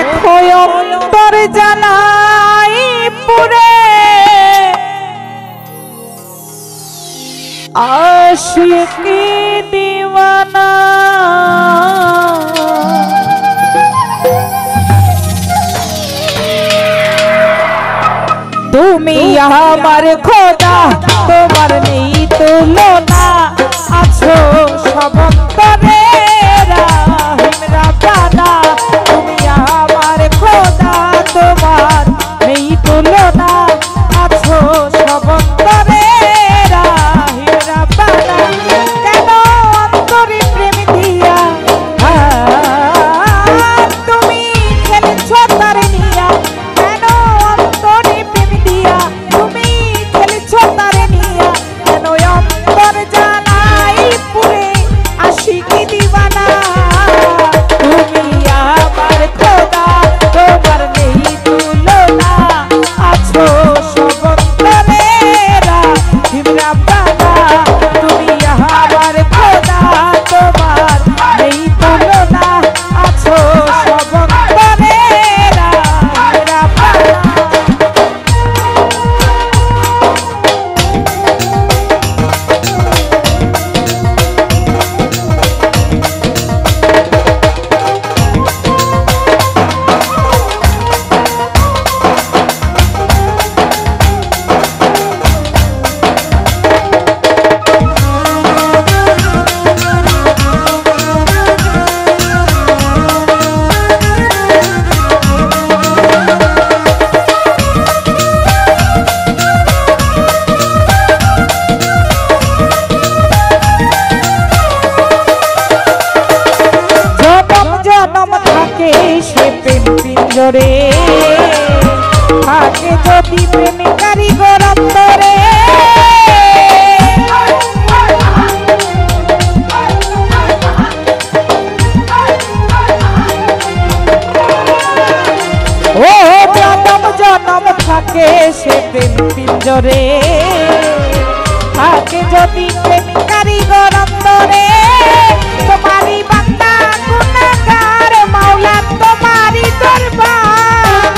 देखो अंतर जलाई पुरे आशिकी दीवाना তুমি আমার খোদা তোমার নেই তুলনা আছো সবন্তরে রাহিম রাব্বানা তুমি আমার খোদা তোমার নেই তুলনা আছো সবন্তরে রাহিম রাব্বানা কেন অন্তরে প্রেম দিয়া তুমি খেলছো তার নিয়া কেন অন্তরে প্রেম দিয়া তুমি খেলছো তার নিয়া কেন অন্তর জানাই পুরে আশিকি দিওয়ানা তুমি আমার খোদা তোমার নেই তুলনা আছো সবন্তরে রাহিম রাব্বানা তুমি আমার খোদা তোমার নেই তুলনা আছো সবন্তরে রাহিম রাব্বানা জনম থাকে সে প্রেম পিঞ্জরে থাকে যদি প্রেম কারিগর অন্তরে ও জনম জনম থাকে সে প্রেম পিঞ্জরে থাকে যদি প্রেম কারিগর অন্তরে তোমারই বান্দা গুনাহগার মাওলা তোমারই দরবার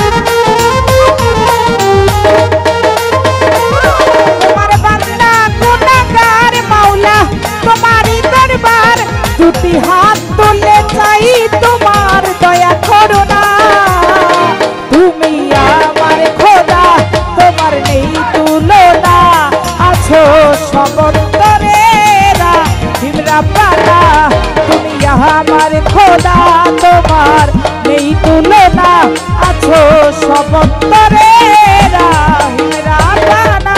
তোমার বান্দা গুনাহগার মাওলা তোমারই দরবার দুটি হাত তুলে চাই তোমার দয়া করুণা তুমি আমার খোদা তোমার নেই তুলনা আছো সবন্তরে রাহিম রাব্বানা তুমি আমার খোদা তোমার নেই তুলনা আছো সবন্তরে রাহিম রাব্বানা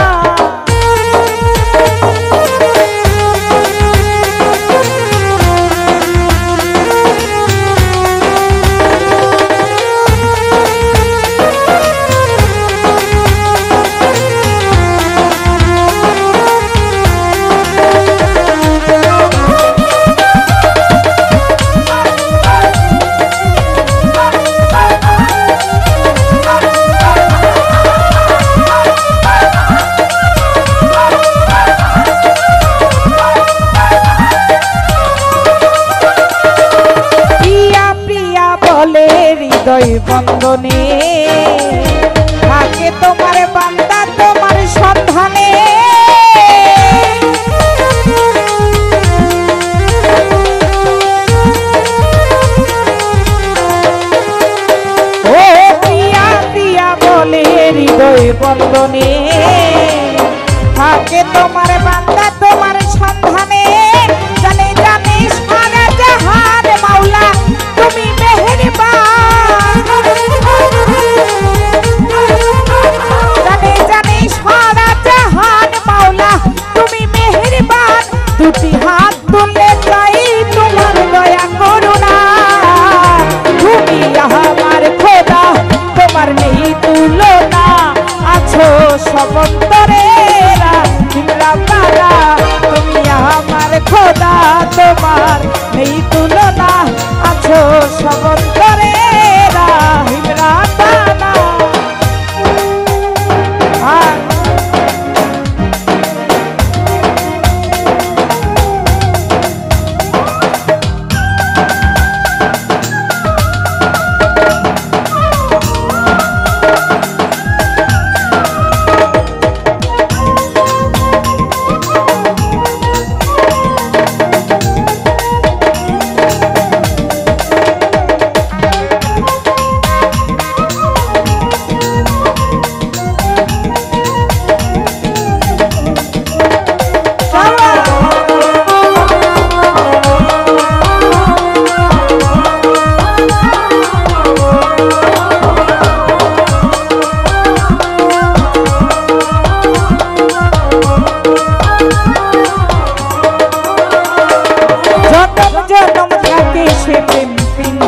হৃদয় বন্ধনে থাকে তোমার বান্দা তোমার সন্ধানে ও প্রিয়া প্রিয়া বলে হৃদয় বন্ধনে থাকে তোমার বান্দা তোমার সন্ধানে জানে জানে সারা জাহান মাওলা তুমি মেহেরবান জানে জানে সারা জাহান মাওলা তুমি মেহেরবান দুটি হাত তুলে চাই তোমার দয়া করুণা তুমি আমার খোদা তোমার নেই তুলনা আছো সবন্তরে রাহিম রাব্বানা তুমি আমার খোদা তোমার নেই তুলনা আছো সবন্তরে রাহিম রাব্বানা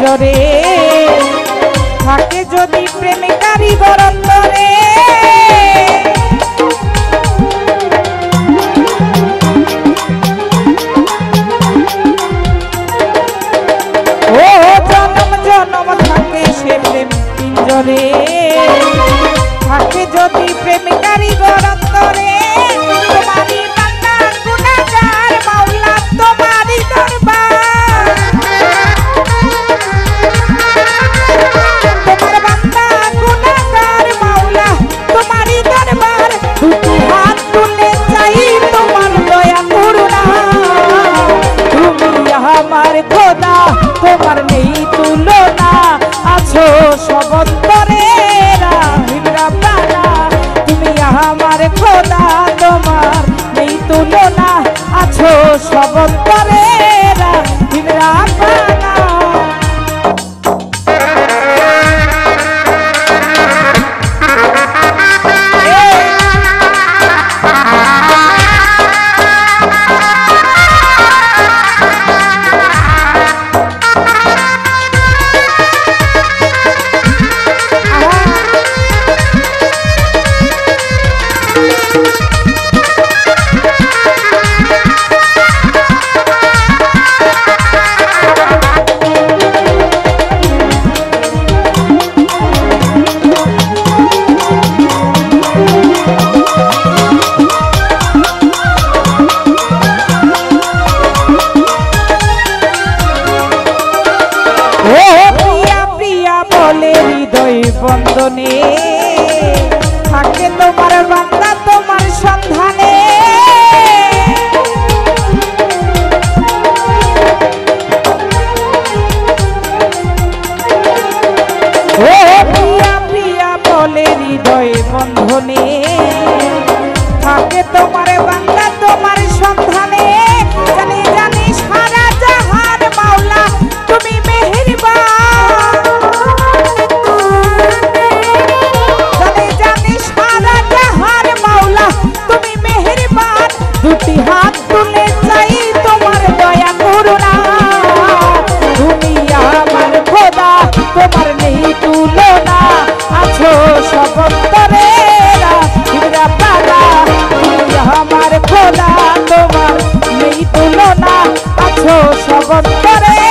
পিঞ্জরে থাকে যদি প্রেমিকারি গরন্তরে ও জনম জনম থাকে সে প্রেম পিঞ্জরে থাকে যদি প্রেমিকারি গরন্তরে তোমারই বান্দা গুনাহগার মাওলা তোমারই দরবার তোমার বান্দা গুনাহগার মাওলা তোমারই দরবার দুটি হাত তুলে চাই তোমার দয়া করুণা তুমি আমার খোদা তোমার নেই তুলনা আছো সবন্তরে রাহিম রাব্বানা তুমি আমার খোদা তোমার নেই তুলনা আছো সবন্তরে রাহিম রাব্বানা বন্ধনে থাকে তোমার বান্দা তোমার সন্ধানে ও প্রিয়া প্রিয়া বলে হৃদয় বন্ধনে থাকে তোমার বান্দা তোমার সন্ধানে জানি জানি সারা জাহান মাওলা তুমি মেহেরবান দুটি হাত তুলে চাই তোমার দয়া করুণা তুমি আমার খোদা তোমার নেই তুলনা আছো সবন্তরে রাহিম রাব্বানা তুমি আমার খোদা তোমার নেই তুলনা আছো সবন্তরে